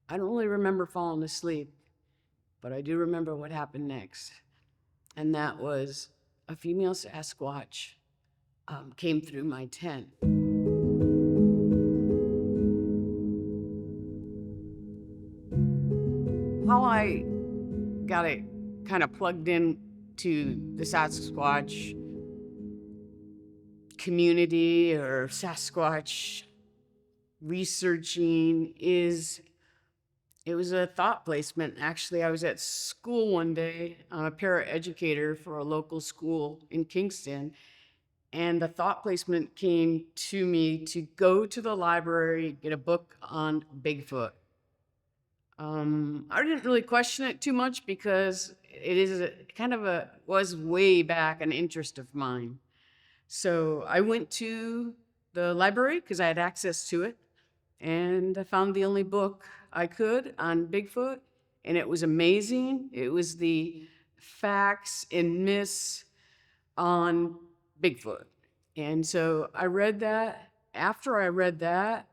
I don't really remember falling asleep, but I do remember what happened next. And that was a female Sasquatch came through my tent. How I got it kind of plugged in to the Sasquatch community or Sasquatch researching is it was a thought placement. Actually, I was at school one day. I'm a paraeducator for a local school in Kingston, and the thought placement came to me to go to the library, get a book on Bigfoot. I didn't really question it too much because it is was way back an interest of mine. So I went to the library because I had access to it, and I found the only book I could on Bigfoot, and it was amazing. It was the facts and myths on Bigfoot. And so I read that. After I read that,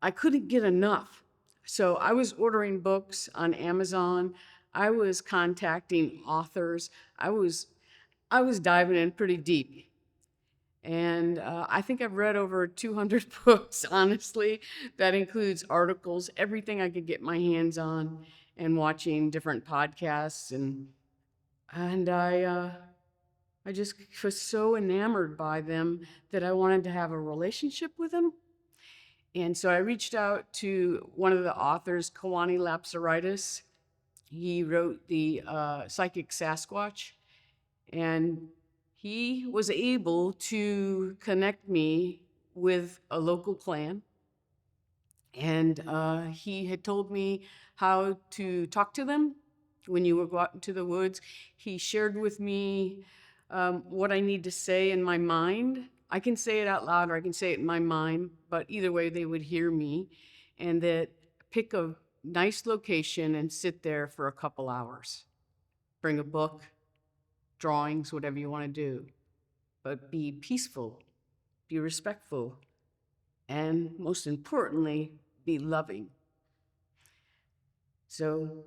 I couldn't get enough. So I was ordering books on Amazon. I was contacting authors. I was diving in pretty deep. And I think I've read over 200 books, honestly. That includes articles, everything I could get my hands on, and watching different podcasts. And I just was so enamored by them that I wanted to have a relationship with them. And so I reached out to one of the authors, Kawani Lapsaritis. He wrote the Psychic Sasquatch, and he was able to connect me with a local clan. And he had told me how to talk to them when you would go out into the woods. He shared with me what I need to say in my mind. I can say it out loud or I can say it in my mind, but either way they would hear me. And that pick a nice location and sit there for a couple hours. Bring a book, drawings, whatever you want to do. But be peaceful, be respectful, and most importantly, be loving. So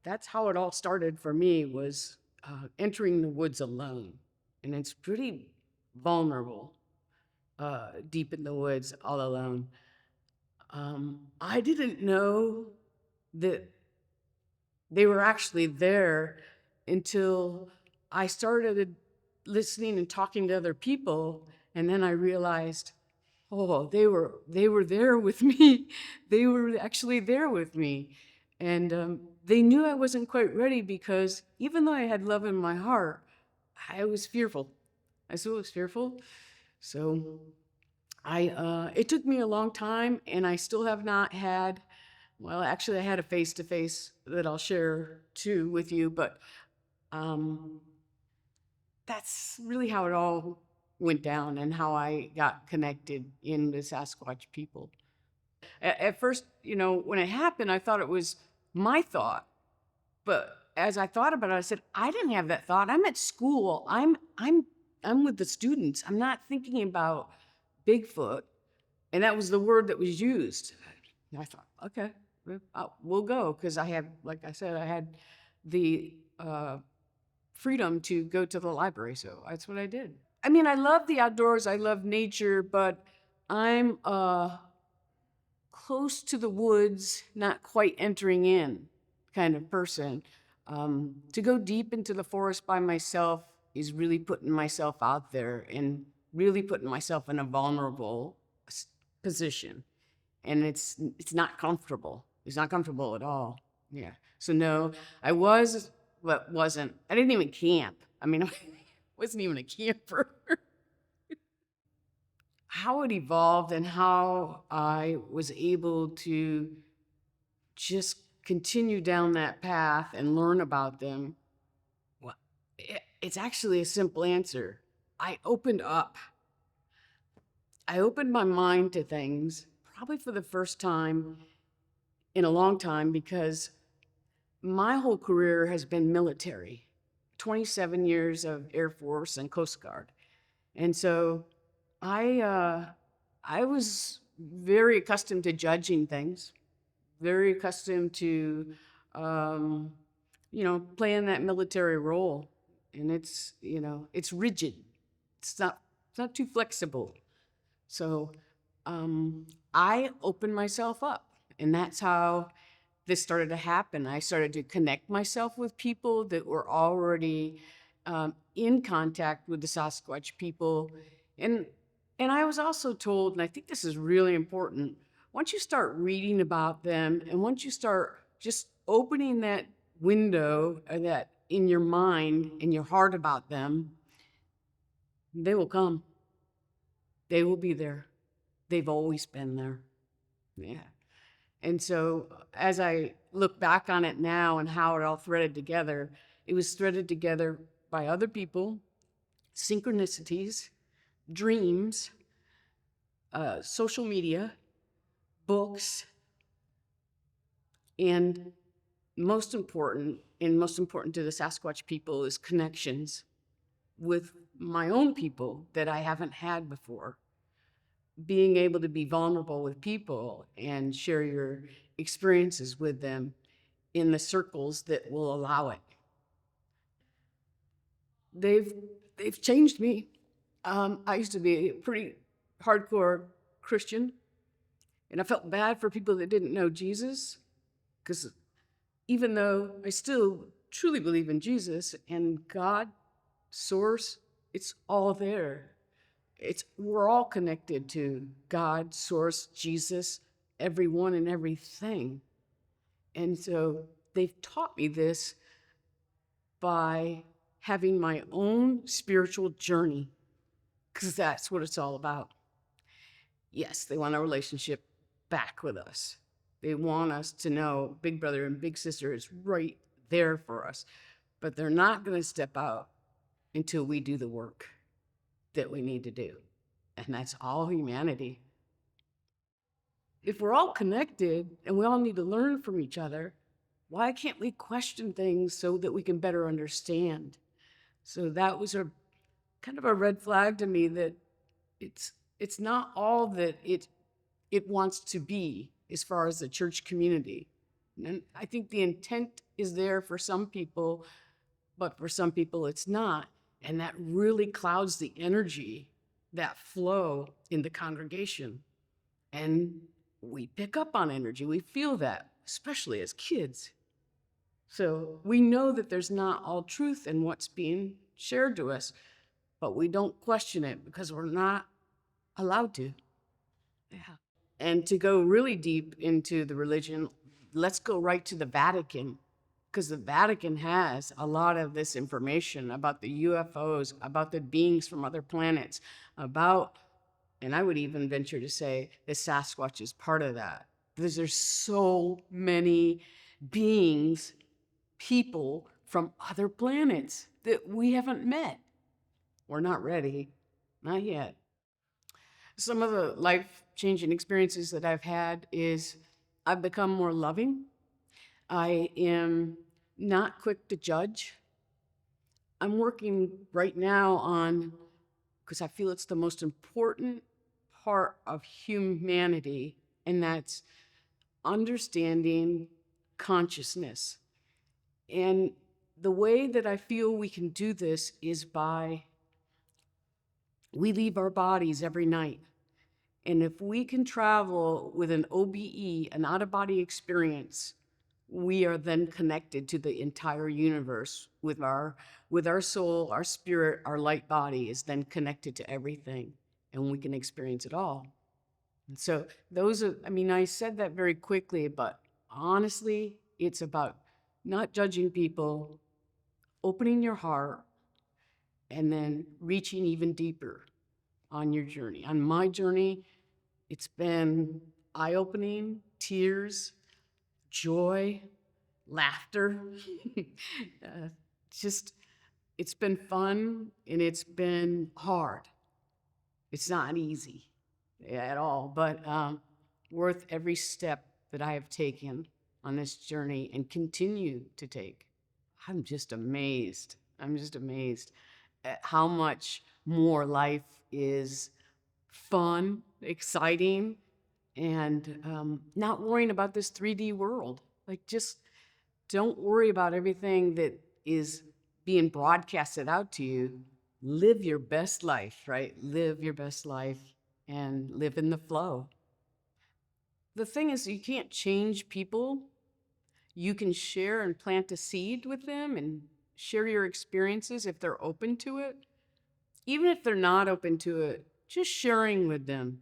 that's how it all started for me, was entering the woods alone. And it's pretty vulnerable, deep in the woods, all alone. I didn't know that they were actually there until I started listening and talking to other people, and then I realized, oh, they were there with me. They were actually there with me. And they knew I wasn't quite ready because even though I had love in my heart, I was fearful. I still was fearful. So it took me a long time, and I still have not had, well, actually I had a face-to-face that I'll share too with you, but that's really how it all went down and how I got connected in the Sasquatch people. At first, when it happened, I thought it was my thought. But as I thought about it, I said, I didn't have that thought. I'm at school. I'm with the students. I'm not thinking about Bigfoot. And that was the word that was used. And I thought, okay, we'll go. Because I had, like I said, I had the freedom to go to the library. So that's what I did. I mean, I love the outdoors. I love nature, but I'm close to the woods, not quite entering in kind of person. To go deep into the forest by myself is really putting myself out there and really putting myself in a vulnerable position. And it's not comfortable. It's not comfortable at all. Yeah. So no, I was, but wasn't. I didn't even camp. I mean, I wasn't even a camper. How it evolved and how I was able to just continue down that path and learn about them, well, it's actually a simple answer. I opened up. I opened my mind to things, probably for the first time in a long time, because my whole career has been military, 27 years of Air Force and Coast Guard. And so I was very accustomed to judging things, very accustomed to, um, playing that military role. And it's rigid. It's not too flexible. So I opened myself up, and that's how this started to happen. I started to connect myself with people that were already in contact with the Sasquatch people, and I was also told, and I think this is really important. Once you start reading about them, and once you start just opening that window or that in your mind, in your heart about them, they will come. They will be there. They've always been there. Yeah. And so as I look back on it now and how it all threaded together, it was threaded together by other people, synchronicities, dreams, social media, books, and most important, to the Sasquatch people, is connections with my own people that I haven't had before. Being able to be vulnerable with people and share your experiences with them in the circles that will allow it. They've changed me. I used to be a pretty hardcore Christian, and I felt bad for people that didn't know Jesus, because even though I still truly believe in Jesus and God, source, it's all there. We're all connected to God, source, Jesus, everyone and everything. And so they've taught me this by having my own spiritual journey, because that's what it's all about. Yes, they want a relationship back with us. They want us to know Big Brother and Big Sister is right there for us, but they're not going to step out until we do the work that we need to do. And that's all humanity. If we're all connected and we all need to learn from each other, why can't we question things so that we can better understand? So that was a kind of a red flag to me, that it's not all that it wants to be as far as the church community. And I think the intent is there for some people, but for some people it's not. And that really clouds the energy, that flow in the congregation. And we pick up on energy. We feel that, especially as kids. So we know that there's not all truth in what's being shared to us, but we don't question it because we're not allowed to. Yeah. And to go really deep into the religion, let's go right to the Vatican, because the Vatican has a lot of this information about the UFOs, about the beings from other planets, about, and I would even venture to say the Sasquatch is part of that, because there's so many beings, people from other planets that we haven't met. We're not ready, not yet. Some of the life-changing experiences that I've had is I've become more loving. I am not quick to judge. I'm working right now on, because I feel it's the most important part of humanity, and that's understanding consciousness. And the way that I feel we can do this is by, we leave our bodies every night. And if we can travel with an OBE, an out-of-body experience, we are then connected to the entire universe with our soul, our spirit, our light body is then connected to everything, and we can experience it all. And so those are, I mean, I said that very quickly, but honestly, it's about not judging people, opening your heart, and then reaching even deeper on your journey. On my journey, it's been eye-opening, tears, joy, laughter. Just, it's been fun and it's been hard. It's not easy at all, but worth every step that I have taken on this journey and continue to take. I'm just amazed. I'm just amazed at how much more life is fun, exciting, and not worrying about this 3D world. Like, just don't worry about everything that is being broadcasted out to you. Live your best life, right? Live your best life and live in the flow. The thing is, you can't change people. You can share and plant a seed with them and share your experiences if they're open to it. Even if they're not open to it, just sharing with them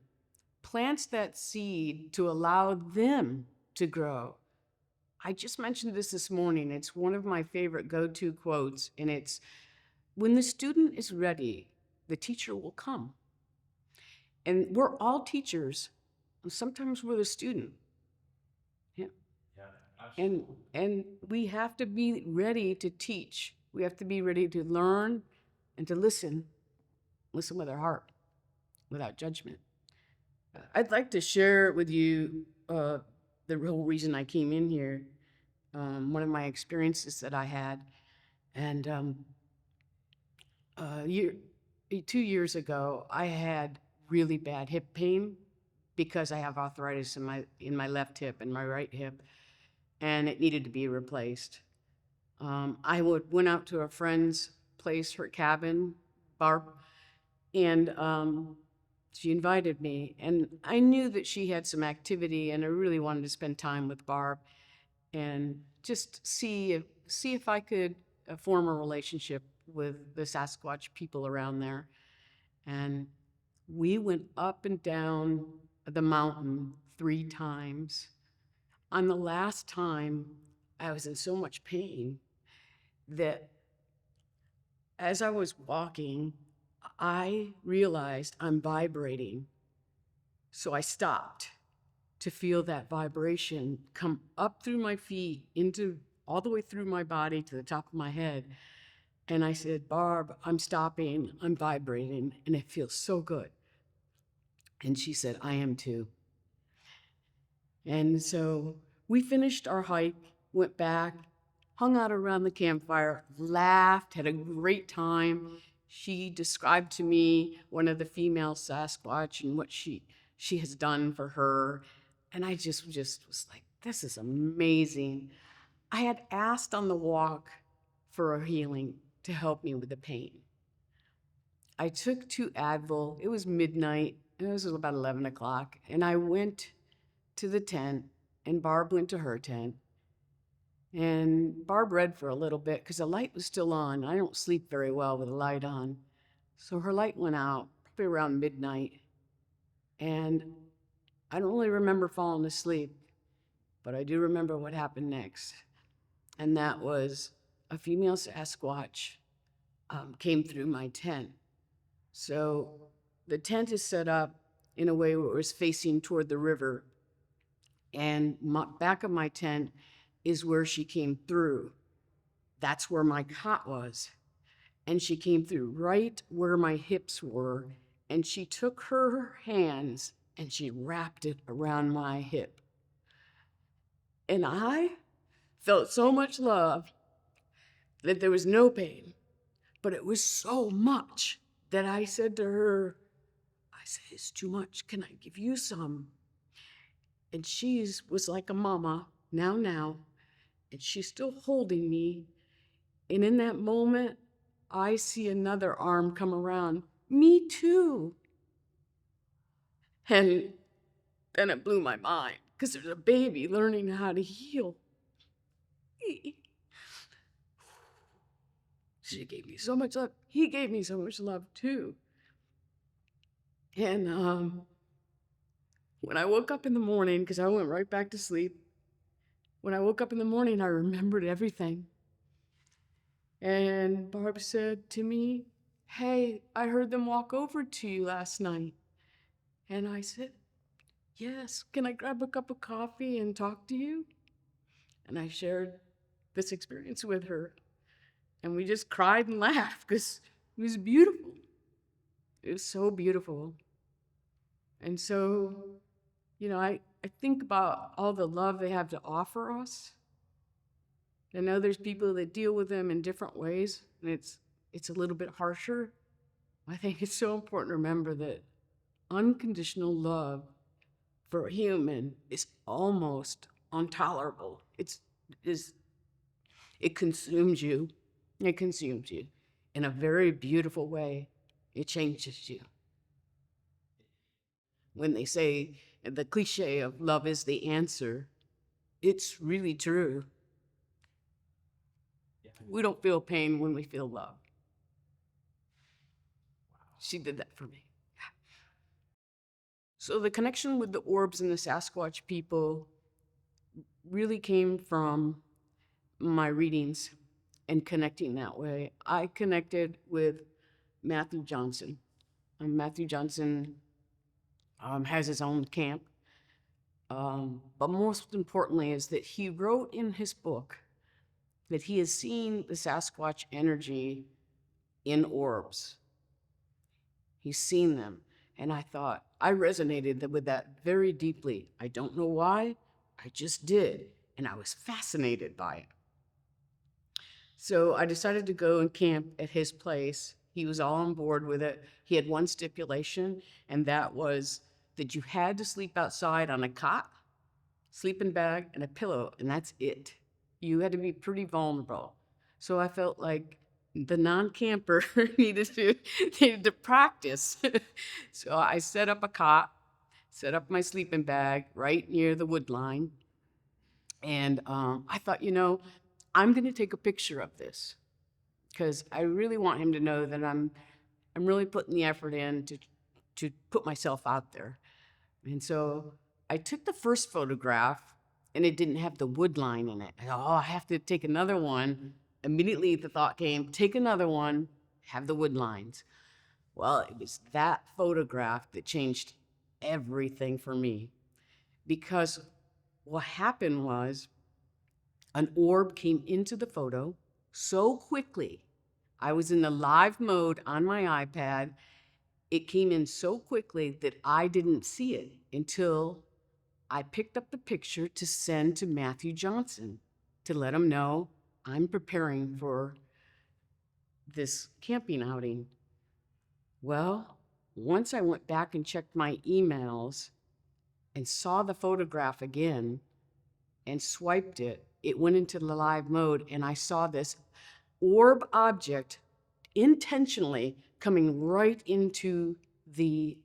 plants that seed to allow them to grow. I just mentioned this morning. It's one of my favorite go-to quotes, and it's, when the student is ready, the teacher will come. And we're all teachers. Sometimes we're the student. Yeah. And we have to be ready to teach. We have to be ready to learn and to listen with our heart, without judgment. I'd like to share with you the real reason I came in here, one of my experiences that I had. And 2 years ago, I had really bad hip pain because I have arthritis in my left hip and my right hip, and it needed to be replaced. I went out to a friend's place, her cabin, Barb, and she invited me, and I knew that she had some activity, and I really wanted to spend time with Barb and just see if I could form a relationship with the Sasquatch people around there. And we went up and down the mountain 3 times. On the last time, I was in so much pain that as I was walking, I realized I'm vibrating. So I stopped to feel that vibration come up through my feet, into all the way through my body to the top of my head. And I said, Barb, I'm stopping, I'm vibrating, and it feels so good. And she said, I am too. And so we finished our hike, went back, hung out around the campfire, laughed, had a great time. She described to me one of the female Sasquatch and what she has done for her. And I just was like, this is amazing. I had asked on the walk for a healing to help me with the pain. I took 2 Advil. It was midnight. It was about 11 o'clock. And I went to the tent, and Barb went to her tent. And Barb read for a little bit because the light was still on. I don't sleep very well with the light on. So her light went out probably around midnight. And I don't really remember falling asleep, but I do remember what happened next. And that was a female Sasquatch came through my tent. So the tent is set up in a way where it was facing toward the river. And back of my tent is where she came through. That's where my cot was. And she came through right where my hips were. And she took her hands and she wrapped it around my hip. And I felt so much love that there was no pain, but it was so much that I said to her, I said, it's too much. Can I give you some? And she was like a mama, now, and she's still holding me. And in that moment, I see another arm come around. Me too. And then it blew my mind because there's a baby learning how to heal. She gave me so much love. He gave me so much love too. And when I woke up in the morning, because I went right back to sleep, when I woke up in the morning, I remembered everything. And Barb said to me, hey, I heard them walk over to you last night. And I said, yes, can I grab a cup of coffee and talk to you? And I shared this experience with her. And we just cried and laughed because it was beautiful. It was so beautiful. And so, I think about all the love they have to offer us. I know there's people that deal with them in different ways, and it's a little bit harsher. I think it's so important to remember that unconditional love for a human is almost intolerable. It consumes you. It consumes you in a very beautiful way. It changes you. When they say the cliche of love is the answer, it's really true. We don't feel pain when we feel love. She did that for me. So the connection with the Orbs and the Sasquatch people really came from my readings and connecting that way. I connected with Matthew Johnson. Matthew Johnson has his own camp. But most importantly is that he wrote in his book that he has seen the Sasquatch energy in orbs. He's seen them. And I thought, I resonated with that very deeply. I don't know why, I just did. And I was fascinated by it. So I decided to go and camp at his place. He was all on board with it. He had one stipulation, and that was that you had to sleep outside on a cot, sleeping bag, and a pillow, and that's it. You had to be pretty vulnerable. So I felt like the non-camper needed to practice. So I set up a cot, set up my sleeping bag right near the wood line, and I thought, I'm going to take a picture of this because I really want him to know that I'm really putting the effort in to put myself out there. And so I took the first photograph, and it didn't have the wood line in it. I have to take another one. Immediately the thought came, take another one, have the wood lines. Well, it was that photograph that changed everything for me, because what happened was an orb came into the photo so quickly. I was in the live mode on my iPad. It came in so quickly that I didn't see it until I picked up the picture to send to Matthew Johnson to let him know I'm preparing for this camping outing. Well, once I went back and checked my emails and saw the photograph again and swiped it, it went into the live mode, and I saw this orb object intentionally coming right into the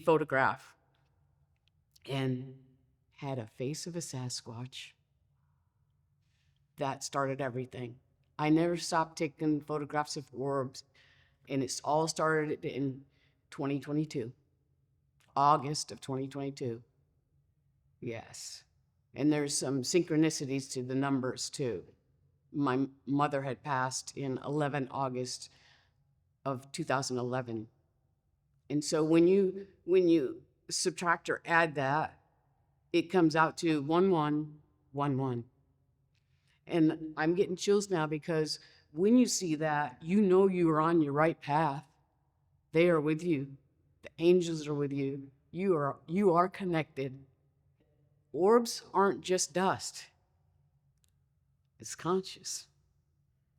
photograph and had a face of a Sasquatch. That started everything. I never stopped taking photographs of orbs, and it's all started in 2022, August of 2022. Yes. And there's some synchronicities to the numbers too. My mother had passed in 11 August of 2011. And so when you subtract or add that, it comes out to 1111. And I'm getting chills now because when you see that, you know you are on your right path. They are with you. The angels are with you. You are connected. Orbs aren't just dust. It's conscious.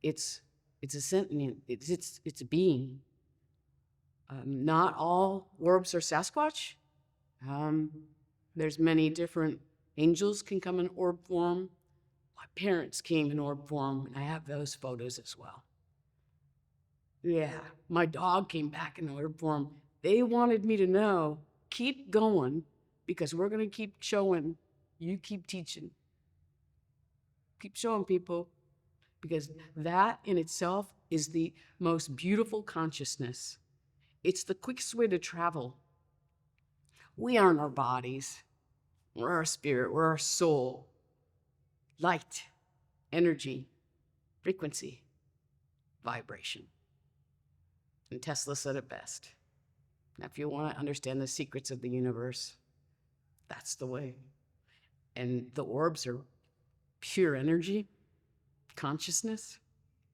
It's a sentient. It's a being. Not all orbs are Sasquatch. There's many different angels can come in orb form. My parents came in orb form, and I have those photos as well. Yeah, my dog came back in orb form. They wanted me to know, keep going, because we're going to keep showing. You keep teaching. Keep showing people, because that in itself is the most beautiful consciousness. It's the quickest way to travel. We aren't our bodies. We're our spirit. We're our soul. Light, energy, frequency, vibration. And Tesla said it best. Now, if you want to understand the secrets of the universe, that's the way. And the orbs are pure energy, consciousness,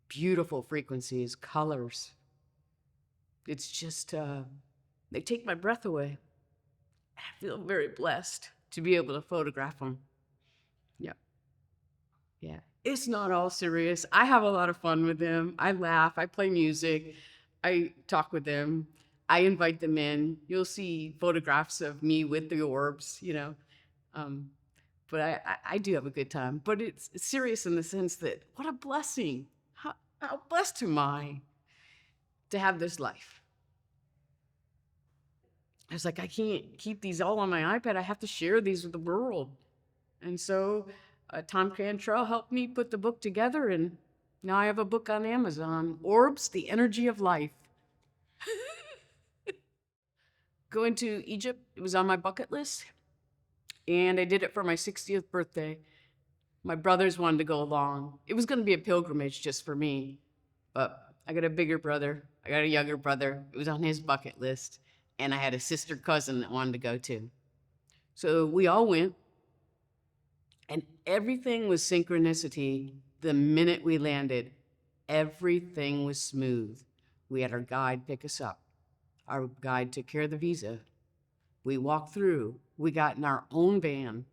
beautiful frequencies, colors. It's just, they take my breath away. I feel very blessed to be able to photograph them. Yep. Yeah. It's not all serious. I have a lot of fun with them. I laugh. I play music. I talk with them. I invite them in. You'll see photographs of me with the orbs, you know. Um, but I do have a good time. But it's serious in the sense that what a blessing. How blessed am I to have this life? I was like, I can't keep these all on my iPad. I have to share these with the world. And so Tom Cantrell helped me put the book together, and now I have a book on Amazon, Orbs, The Energy of Life. Going to Egypt, it was on my bucket list, and I did it for my 60th birthday. My brothers wanted to go along. It was going to be a pilgrimage just for me, but I got a bigger brother. I got a younger brother. It was on his bucket list, and I had a sister cousin that wanted to go too. So we all went, and everything was synchronicity. The minute we landed, everything was smooth. We had our guide pick us up. Our guide took care of the visa. We walked through. We got in our own van.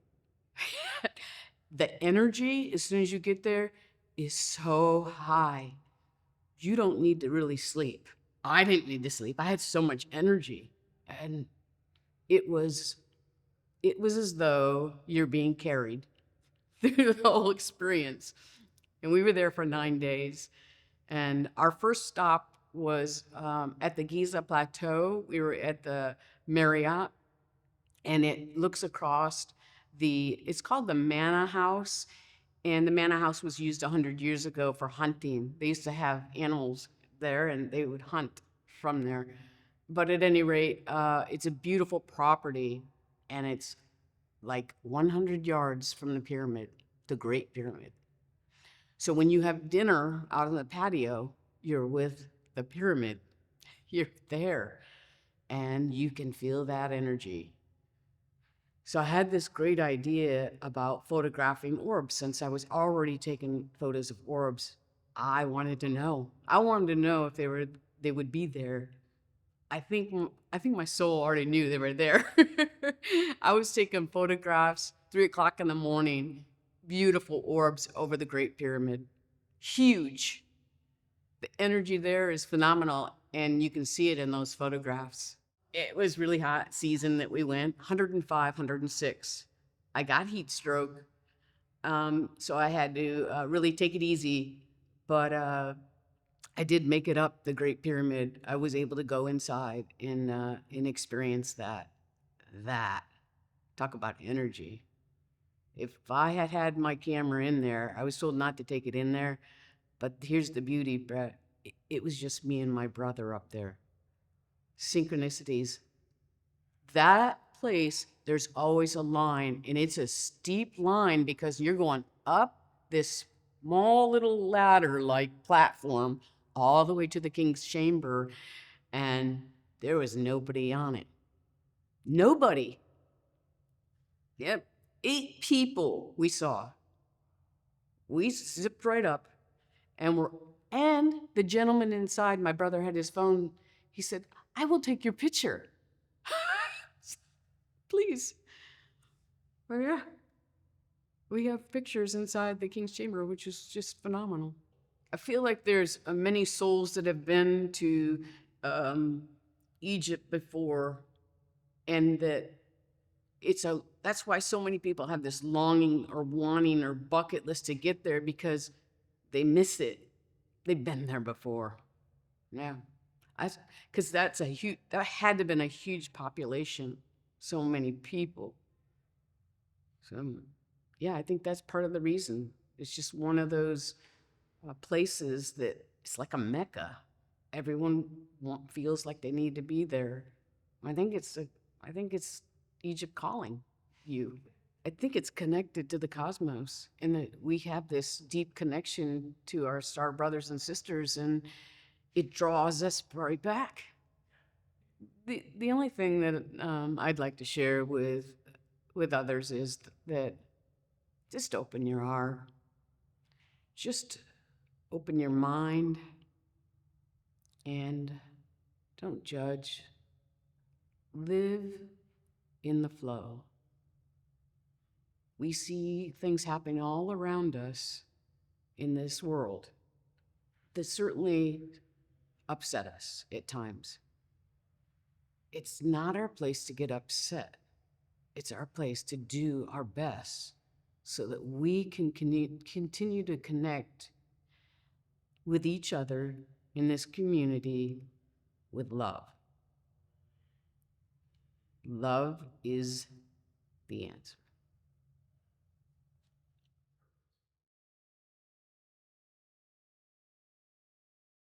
The energy, as soon as you get there, is so high. You don't need to really sleep. I didn't need to sleep. I had so much energy. And it was as though you're being carried through the whole experience. And we were there for 9 days. And our first stop was at the Giza Plateau. We were at the Marriott, and it looks across it's called the Manna House. And the Manna House was used 100 years ago for hunting. They used to have animals there, and they would hunt from there. But at any rate, it's a beautiful property, and it's like 100 yards from the pyramid, the Great Pyramid. So when you have dinner out on the patio, you're with the pyramid. You're there, and you can feel that energy. So I had this great idea about photographing orbs. Since I was already taking photos of orbs, I wanted to know. I wanted to know if they would be there. I think my soul already knew they were there. I was taking photographs, 3 o'clock in the morning, beautiful orbs over the Great Pyramid. Huge. The energy there is phenomenal, and you can see it in those photographs. It was really hot season that we went, 105, 106. I got heat stroke, so I had to really take it easy, but I did make it up the Great Pyramid. I was able to go inside and experience that. Talk about energy. If I had had my camera in there, I was told not to take it in there, but here's the beauty, Brett. It was just me and my brother up there. Synchronicities. That place, there's always a line, and it's a steep line because you're going up this small little ladder-like platform all the way to the king's chamber, and there was nobody on it. Nobody. Yep. 8 people we saw. We zipped right up, and the gentleman inside, my brother had his phone. He said, "I will take your picture." Please. Well, yeah. We have pictures inside the king's chamber, which is just phenomenal. I feel like there's many souls that have been to Egypt before, and that's why so many people have this longing or wanting or bucket list to get there, because they miss it. They've been there before. Yeah. Because that had to have been a huge population, so many people. So, yeah, I think that's part of the reason. It's just one of those places that it's like a mecca. Everyone feels like they need to be there. I think it's Egypt calling you. I think it's connected to the cosmos, and that we have this deep connection to our star brothers and sisters, and it draws us right back. The only thing that I'd like to share with others is that just open your heart, just open your mind, and don't judge. Live in the flow. We see things happening all around us in this world that certainly upset us at times. it's not our place to get upset. It's our place to do our best so that we can continue to connect with each other in this community with love. Love is the answer.